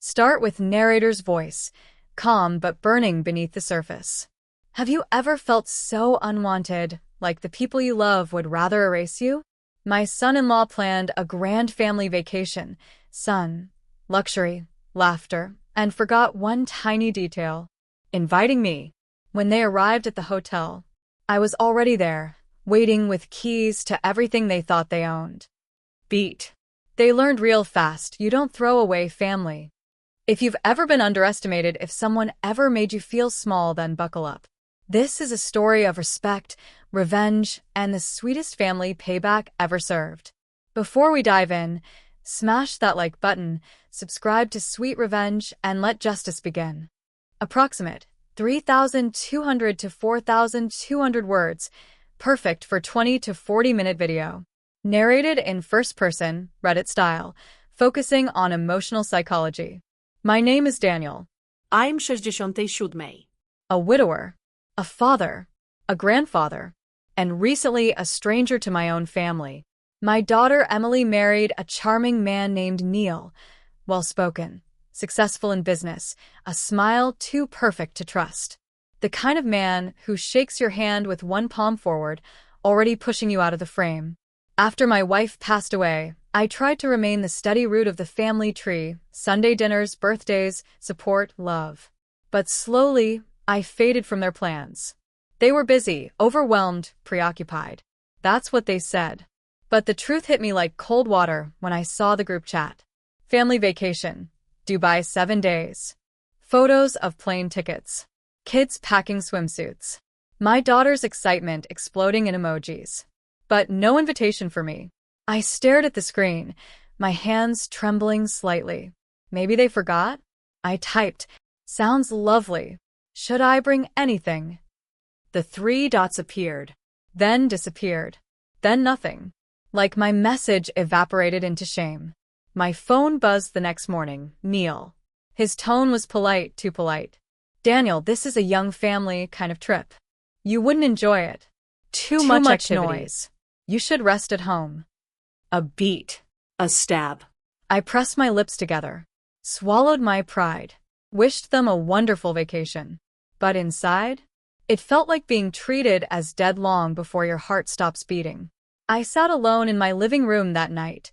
Start with narrator's voice, calm but burning beneath the surface. Have you ever felt so unwanted, like the people you love would rather erase you? My son-in-law planned a grand family vacation. Sun, luxury, laughter, and forgot one tiny detail: inviting me. When they arrived at the hotel, I was already there, waiting with keys to everything they thought they owned. Beat. They learned real fast, you don't throw away family. If you've ever been underestimated, if someone ever made you feel small, then buckle up. This is a story of respect, revenge, and the sweetest family payback ever served. Before we dive in, smash that like button, subscribe to Sweet Revenge, and let justice begin. Approximate 3,200 to 4,200 words, perfect for 20 to 40-minute video. Narrated in first person, Reddit style, focusing on emotional psychology. My name is Daniel. I'm 67. A widower, a father, a grandfather, and recently a stranger to my own family. My daughter Emily married a charming man named Neil, well-spoken, successful in business, a smile too perfect to trust. The kind of man who shakes your hand with one palm forward, already pushing you out of the frame. After my wife passed away, I tried to remain the steady root of the family tree: Sunday dinners, birthdays, support, love. But slowly, I faded from their plans. They were busy, overwhelmed, preoccupied. That's what they said. But the truth hit me like cold water when I saw the group chat. Family vacation. Dubai 7 days. Photos of plane tickets. Kids packing swimsuits. My daughter's excitement exploding in emojis. But no invitation for me. I stared at the screen, my hands trembling slightly. Maybe they forgot? I typed, "Sounds lovely. Should I bring anything?" The 3 dots appeared, then disappeared, then nothing. Like my message evaporated into shame. My phone buzzed the next morning. Neil. His tone was polite, too polite. "Daniel, this is a young family kind of trip. You wouldn't enjoy it. Too much noise. You should rest at home." A beat. A stab. I pressed my lips together, swallowed my pride, wished them a wonderful vacation. But inside, it felt like being treated as dead long before your heart stops beating. I sat alone in my living room that night,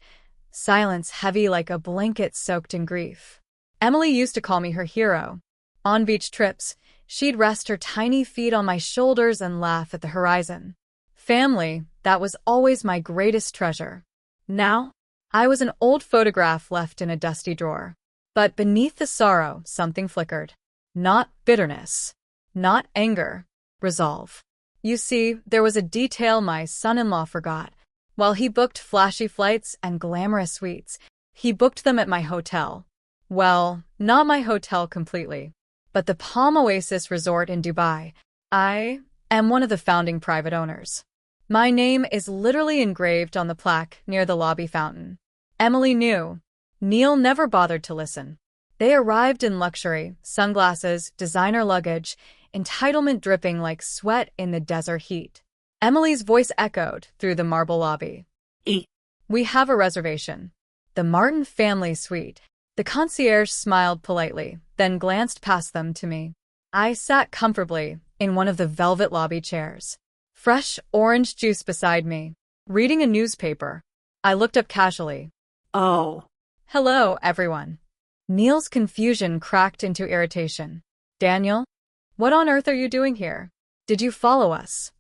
silence heavy like a blanket soaked in grief. Emily used to call me her hero. On beach trips, she'd rest her tiny feet on my shoulders and laugh at the horizon. Family, that was always my greatest treasure. Now, I was an old photograph left in a dusty drawer. But beneath the sorrow, something flickered. Not bitterness. Not anger. Resolve. You see, there was a detail my son-in-law forgot. While he booked flashy flights and glamorous suites, he booked them at my hotel. Well, not my hotel completely, but the Palm Oasis Resort in Dubai. I am one of the founding private owners. My name is literally engraved on the plaque near the lobby fountain. Emily knew. Neil never bothered to listen. They arrived in luxury, sunglasses, designer luggage, entitlement dripping like sweat in the desert heat. Emily's voice echoed through the marble lobby. "We have a reservation. The Martin family suite." The concierge smiled politely, then glanced past them to me. I sat comfortably in one of the velvet lobby chairs. Fresh orange juice beside me, reading a newspaper. I looked up casually. "Oh. Hello, everyone." Neil's confusion cracked into irritation. "Daniel? What on earth are you doing here? Did you follow us?"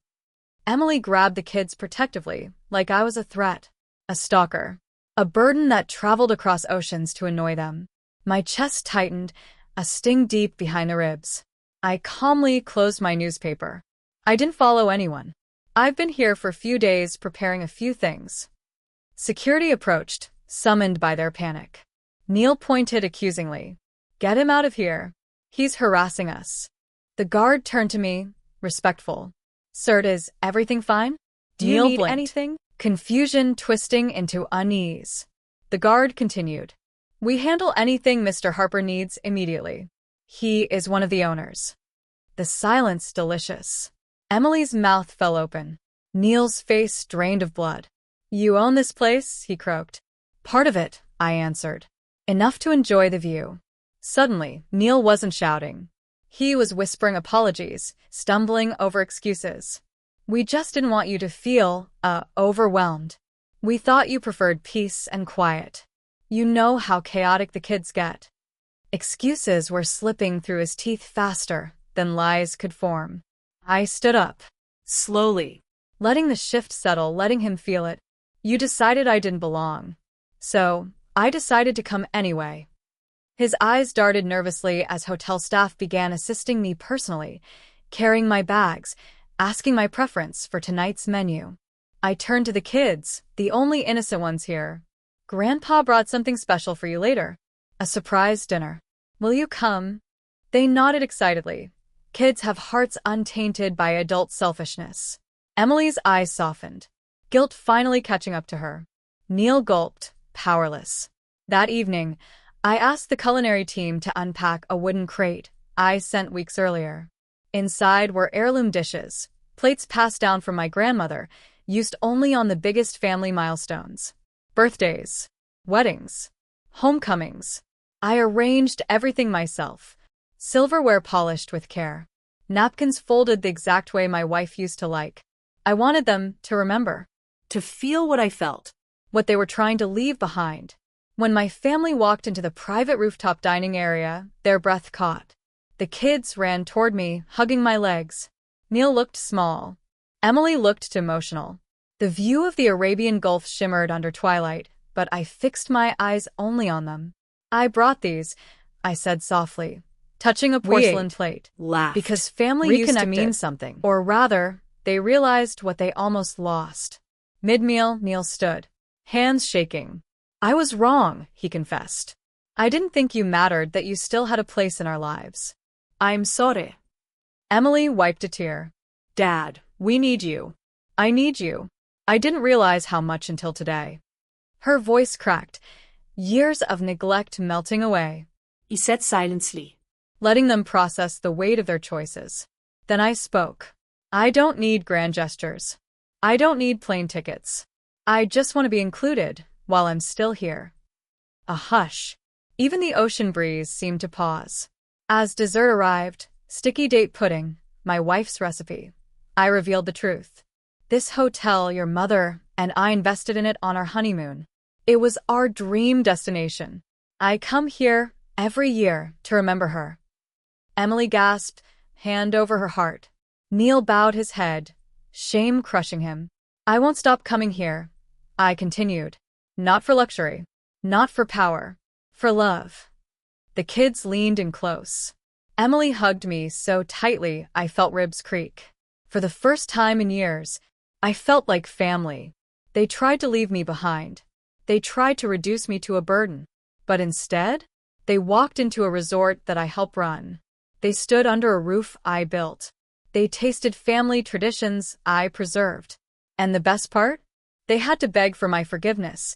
Emily grabbed the kids protectively, like I was a threat. A stalker. A burden that traveled across oceans to annoy them. My chest tightened, a sting deep behind the ribs. I calmly closed my newspaper. I didn't follow anyone. I've been here for a few days preparing a few things. Security approached, summoned by their panic. Neil pointed accusingly. "Get him out of here. He's harassing us." The guard turned to me, respectful. "Sir, is everything fine? Do you need anything?" Confusion twisting into unease. The guard continued. "We handle anything Mr. Harper needs immediately. He is one of the owners." The silence delicious. Emily's mouth fell open. Neil's face drained of blood. "You own this place?" he croaked. "Part of it," I answered. "Enough to enjoy the view." Suddenly, Neil wasn't shouting. He was whispering apologies, stumbling over excuses. We just didn't want you to feel, overwhelmed. We thought you preferred peace and quiet. You know how chaotic the kids get. Excuses were slipping through his teeth faster than lies could form. I stood up, Slowly. letting the shift settle, letting him feel it. You decided I didn't belong. So, I decided to come anyway. His eyes darted nervously as hotel staff began assisting me personally, carrying my bags, asking my preference for tonight's menu. I turned to the kids, the only innocent ones here. Grandpa brought something special for you later. A surprise dinner. Will you come? They nodded excitedly. Kids have hearts untainted by adult selfishness. Emily's eyes softened, guilt finally catching up to her. Neil gulped, powerless. That evening, I asked the culinary team to unpack a wooden crate I sent weeks earlier. Inside were heirloom dishes, plates passed down from my grandmother, used only on the biggest family milestones. Birthdays, weddings, homecomings. I arranged everything myself. Silverware polished with care. Napkins folded the exact way my wife used to like. I wanted them to remember. To feel what I felt. What they were trying to leave behind. When my family walked into the private rooftop dining area, their breath caught. The kids ran toward me, hugging my legs. Neil looked small. Emily looked emotional. The view of the Arabian Gulf shimmered under twilight, but I fixed my eyes only on them. I brought these, I said softly, touching a porcelain plate. Laughed. Because family used to mean something. Or rather, they realized what they almost lost. Mid-meal, Neil stood, hands shaking. I was wrong, he confessed. I didn't think you mattered, that you still had a place in our lives. I'm sorry. Emily wiped a tear. Dad, we need you. I need you. I didn't realize how much until today. Her voice cracked, years of neglect melting away. He said silently, letting them process the weight of their choices. Then I spoke. I don't need grand gestures. I don't need plane tickets. I just want to be included while I'm still here. A hush. Even the ocean breeze seemed to pause. As dessert arrived, sticky date pudding, my wife's recipe, I revealed the truth. This hotel, your mother and I invested in it on our honeymoon. It was our dream destination. I come here every year to remember her. Emily gasped, hand over her heart. Neil bowed his head, shame crushing him. I won't stop coming here, I continued. Not for luxury, not for power, for love. The kids leaned in close. Emily hugged me so tightly I felt ribs creak. For the first time in years, I felt like family. They tried to leave me behind. They tried to reduce me to a burden. But instead, they walked into a resort that I helped run. They stood under a roof I built. They tasted family traditions I preserved. And the best part? They had to beg for my forgiveness.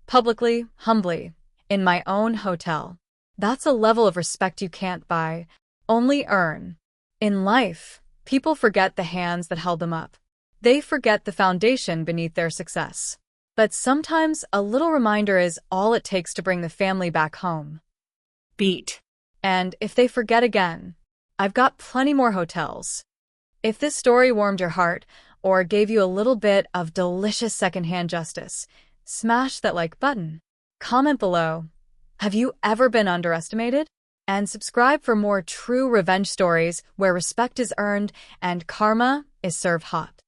Publicly, humbly, in my own hotel. That's a level of respect you can't buy, only earn. In life, people forget the hands that held them up. They forget the foundation beneath their success. But sometimes a little reminder is all it takes to bring the family back home. Beat. And if they forget again, I've got plenty more hotels. If this story warmed your heart or gave you a little bit of delicious secondhand justice, smash that like button. Comment below. Have you ever been underestimated? And subscribe for more true revenge stories where respect is earned and karma is served hot.